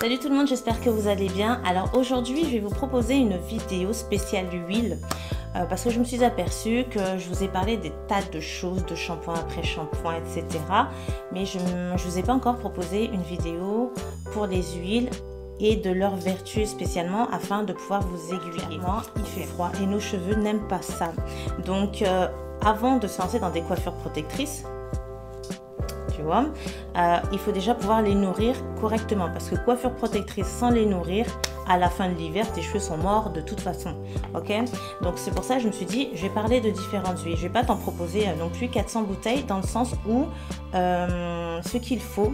Salut tout le monde, j'espère que vous allez bien. Alors aujourd'hui je vais vous proposer une vidéo spéciale huile parce que je me suis aperçue que je vous ai parlé des tas de choses, de shampoing après shampoing, etc. Mais je ne vous ai pas encore proposé une vidéo pour les huiles et de leurs vertus spécialement afin de pouvoir vous aiguiller. Il fait froid et nos cheveux n'aiment pas ça. Donc avant de se lancer dans des coiffures protectrices, tu vois, il faut déjà pouvoir les nourrir correctement parce que coiffure protectrice sans les nourrir, à la fin de l'hiver, tes cheveux sont morts de toute façon. Ok, donc c'est pour ça que je me suis dit, je vais parler de différentes huiles. Je vais pas t'en proposer non plus 400 bouteilles dans le sens où ce qu'il faut,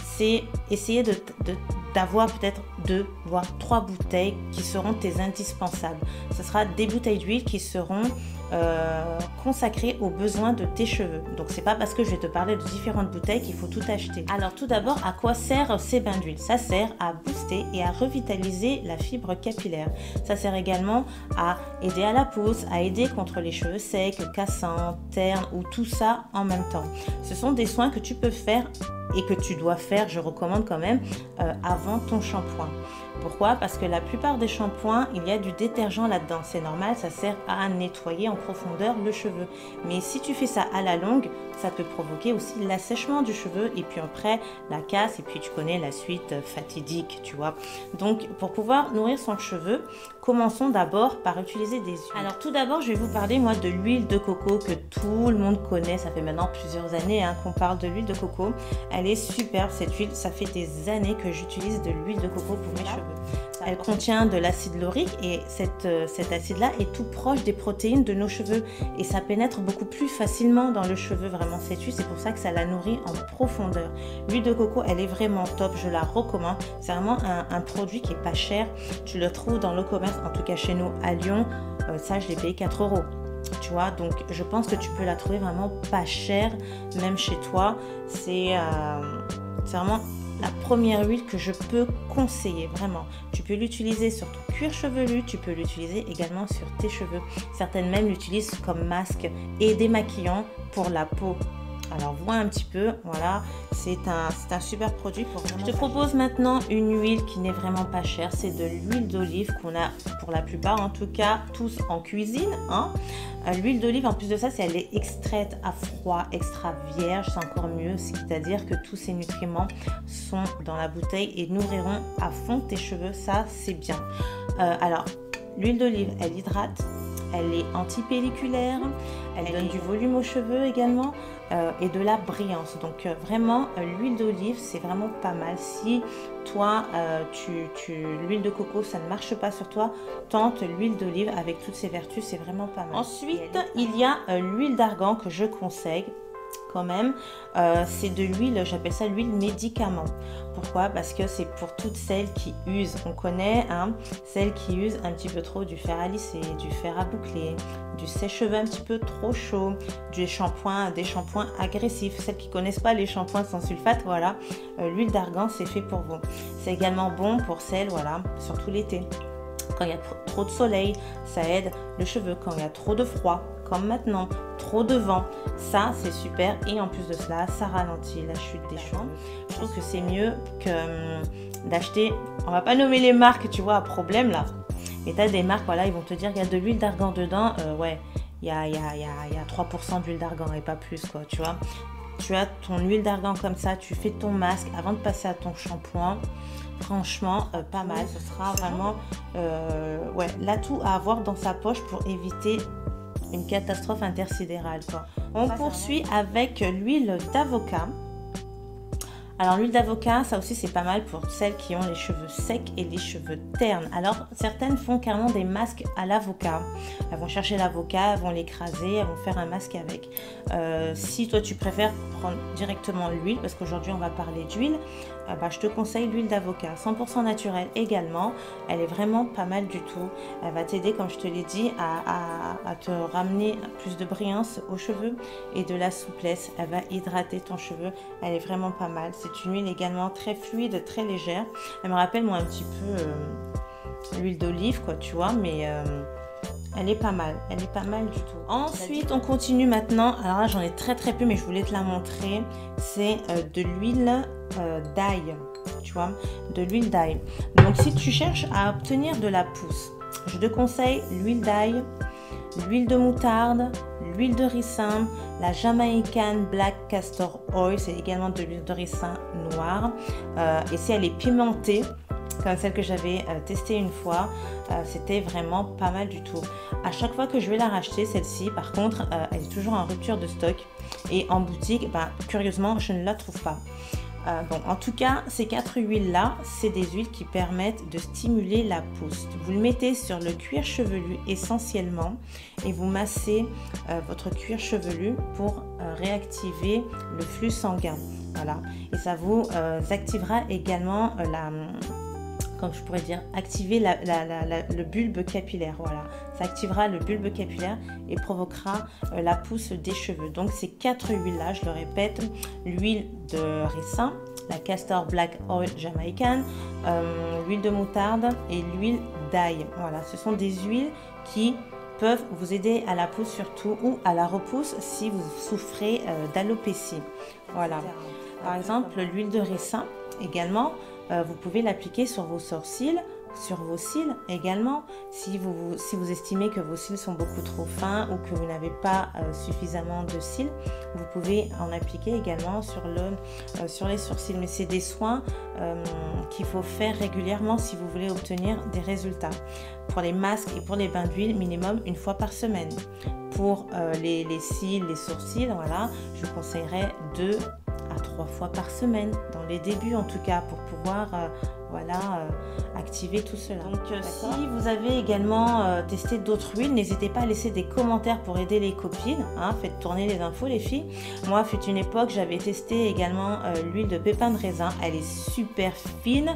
c'est essayer d'avoir peut-être 2 voire 3 bouteilles qui seront tes indispensables. Ce sera des bouteilles d'huile qui seront consacrées aux besoins de tes cheveux. Donc c'est pas parce que je vais te parler de différentes bouteilles qu'il faut tout acheter. Alors tout d'abord, à quoi servent ces bains d'huile? Ça sert à booster et à revitaliser la fibre capillaire. Ça sert également à aider à la pousse, à aider contre les cheveux secs, cassants, ternes ou tout ça en même temps. Ce sont des soins que tu peux faire et que tu dois faire, je recommande quand même, avant ton shampoing. Pourquoi? Parce que la plupart des shampoings, il y a du détergent là-dedans. C'est normal, ça sert à nettoyer en profondeur le cheveu. Mais si tu fais ça à la longue, ça peut provoquer aussi l'assèchement du cheveu et puis après la casse et puis tu connais la suite fatidique, tu vois. Donc pour pouvoir nourrir son cheveu, commençons d'abord par utiliser des huiles. Alors tout d'abord, je vais vous parler moi de l'huile de coco que tout le monde connaît. Ça fait maintenant plusieurs années qu'on parle de l'huile de coco. Elle est superbe cette huile, ça fait des années que j'utilise de l'huile de coco pour mes cheveux. Elle contient de l'acide laurique et cet acide-là est tout proche des protéines de nos cheveux et ça pénètre beaucoup plus facilement dans le cheveu, vraiment cette huile, c'est pour ça que ça la nourrit en profondeur. L'huile de coco, elle est vraiment top, je la recommande. C'est vraiment un produit qui est pas cher, tu le trouves dans le commerce, en tout cas chez nous à Lyon, ça je l'ai payé 4 €. Tu vois, donc je pense que tu peux la trouver vraiment pas chère, même chez toi. C'est vraiment la première huile que je peux conseiller, vraiment. Tu peux l'utiliser sur ton cuir chevelu, tu peux l'utiliser également sur tes cheveux. Certaines même l'utilisent comme masque et démaquillant pour la peau. Alors vois un petit peu, voilà, c'est un super produit pour vraiment. Je te propose maintenant une huile qui n'est vraiment pas chère, c'est de l'huile d'olive qu'on a pour la plupart, en tout cas tous en cuisine. L'huile d'olive, en plus de ça, elle est extraite à froid, extra vierge, c'est encore mieux, c'est-à-dire que tous ces nutriments sont dans la bouteille et nourriront à fond tes cheveux, ça c'est bien. Alors, l'huile d'olive, elle hydrate. Elle est anti-pelliculaire, elle donne du volume aux cheveux également et de la brillance. Donc vraiment, l'huile d'olive, c'est vraiment pas mal. Si toi, l'huile de coco, ça ne marche pas sur toi, tente l'huile d'olive avec toutes ses vertus, c'est vraiment pas mal. Ensuite, il y a l'huile d'argan que je conseille quand même. C'est de l'huile, j'appelle ça l'huile médicament. Pourquoi? Parce que c'est pour toutes celles qui usent. On connaît celles qui usent un petit peu trop du fer à lisser, du fer à boucler, du sèche-cheveux un petit peu trop chaud, des shampoings agressifs. Celles qui connaissent pas les shampoings sans sulfate, voilà, l'huile d'argan c'est fait pour vous. C'est également bon pour celles, voilà, surtout l'été. Quand il y a trop de soleil, ça aide le cheveu. Quand il y a trop de froid, comme maintenant, trop de vent, ça c'est super. Et en plus de cela, ça ralentit la chute des cheveux. Je trouve que c'est mieux que d'acheter, on va pas nommer les marques, tu vois, à problème là. Mais tu as des marques, voilà, ils vont te dire qu'il y a de l'huile d'argan dedans. Ouais, il y a 3% d'huile d'argan et pas plus, quoi, tu vois. Tu as ton huile d'argan comme ça, tu fais ton masque avant de passer à ton shampoing. Franchement, pas mal. Ce sera vraiment ouais, l'atout à avoir dans sa poche pour éviter une catastrophe intersidérale, quoi. On poursuit avec l'huile d'avocat. Alors l'huile d'avocat, ça aussi c'est pas mal pour celles qui ont les cheveux secs et les cheveux ternes. Alors certaines font carrément des masques à l'avocat. Elles vont chercher l'avocat, elles vont l'écraser, elles vont faire un masque avec. Si toi tu préfères prendre directement l'huile, parce qu'aujourd'hui on va parler d'huile, je te conseille l'huile d'avocat, 100% naturelle également. Elle est vraiment pas mal du tout. Elle va t'aider, comme je te l'ai dit, à te ramener plus de brillance aux cheveux et de la souplesse. Elle va hydrater ton cheveu. Elle est vraiment pas mal. C'est une huile également très fluide, très légère. Elle me rappelle moi un petit peu l'huile d'olive, quoi, tu vois, mais elle est pas mal. Elle est pas mal du tout. Ensuite, on continue maintenant. Alors là, j'en ai très peu, mais je voulais te la montrer. C'est de l'huile d'ail. tu vois, de l'huile d'ail. Donc si tu cherches à obtenir de la pousse, je te conseille l'huile d'ail, l'huile de moutarde, l'huile de ricin, la Jamaican Black Castor Oil, c'est également de l'huile de ricin noire. Et si elle est pimentée, comme celle que j'avais testée une fois, c'était vraiment pas mal du tout. À chaque fois que je vais la racheter, celle-ci, par contre, elle est toujours en rupture de stock. Et en boutique, curieusement, je ne la trouve pas. Bon, en tout cas, ces 4 huiles-là, c'est des huiles qui permettent de stimuler la pousse. Vous le mettez sur le cuir chevelu essentiellement et vous massez votre cuir chevelu pour réactiver le flux sanguin. Voilà. Et ça vous activera également comme je pourrais dire, activer le bulbe capillaire. Voilà, ça activera le bulbe capillaire et provoquera la pousse des cheveux. Donc ces 4 huiles là, je le répète, l'huile de ricin, la Castor Black Oil Jamaican, l'huile de moutarde et l'huile d'ail. Voilà, ce sont des huiles qui peuvent vous aider à la pousse surtout ou à la repousse si vous souffrez d'alopécie. Voilà, par exemple l'huile de ricin également. Vous pouvez l'appliquer sur vos sourcils, sur vos cils également. Si vous estimez que vos cils sont beaucoup trop fins ou que vous n'avez pas suffisamment de cils, vous pouvez en appliquer également sur les sourcils. Mais c'est des soins qu'il faut faire régulièrement si vous voulez obtenir des résultats. Pour les masques et pour les bains d'huile, minimum 1 fois par semaine. Pour les cils, les sourcils, voilà, je vous conseillerais 2 à 3 fois par semaine, dans les débuts en tout cas, pour pouvoir activer tout cela. Donc si vous avez également testé d'autres huiles, n'hésitez pas à laisser des commentaires pour aider les copines, hein, faites tourner les infos les filles. Moi, fut une époque, j'avais testé également l'huile de pépins de raisin, elle est super fine,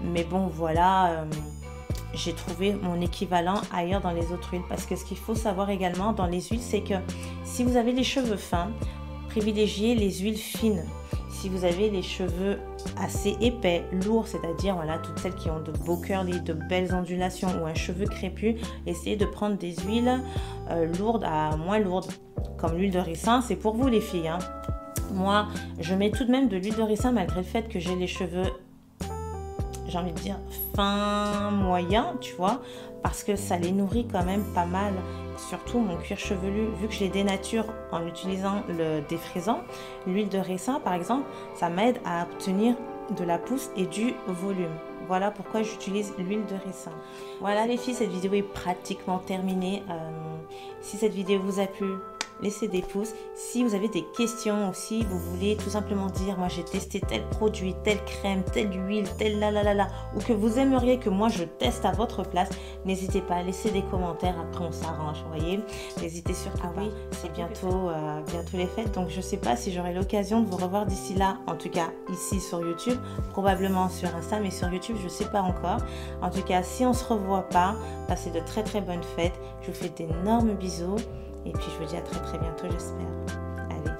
mais bon voilà, j'ai trouvé mon équivalent ailleurs dans les autres huiles, parce que ce qu'il faut savoir également dans les huiles, c'est que si vous avez les cheveux fins, privilégiez les huiles fines. Si vous avez les cheveux assez épais, lourds, c'est-à-dire voilà, toutes celles qui ont de beaux curly, de belles ondulations ou un cheveu crépus, essayez de prendre des huiles lourdes à moins lourdes, comme l'huile de ricin, c'est pour vous les filles, hein. Moi, je mets tout de même de l'huile de ricin malgré le fait que j'ai les cheveux, j'ai envie de dire, fin moyen, tu vois, parce que ça les nourrit quand même pas mal. Surtout mon cuir chevelu, vu que je les dénature en utilisant le défrisant, l'huile de ricin par exemple, ça m'aide à obtenir de la pousse et du volume. Voilà pourquoi j'utilise l'huile de ricin. Voilà les filles, cette vidéo est pratiquement terminée. Si cette vidéo vous a plu, laissez des pouces. Si vous avez des questions ou si vous voulez tout simplement dire moi j'ai testé tel produit, telle crème, telle huile, telle ou que vous aimeriez que moi je teste à votre place, n'hésitez pas à laisser des commentaires. Après on s'arrange, vous voyez. N'hésitez surtout pas. Oui, c'est bientôt les fêtes, donc je sais pas si j'aurai l'occasion de vous revoir d'ici là. En tout cas ici sur YouTube, probablement sur Insta, mais sur YouTube je sais pas encore. En tout cas si on se revoit pas, passez de très bonnes fêtes. Je vous fais d'énormes bisous. Et puis je vous dis à très bientôt, j'espère. Allez.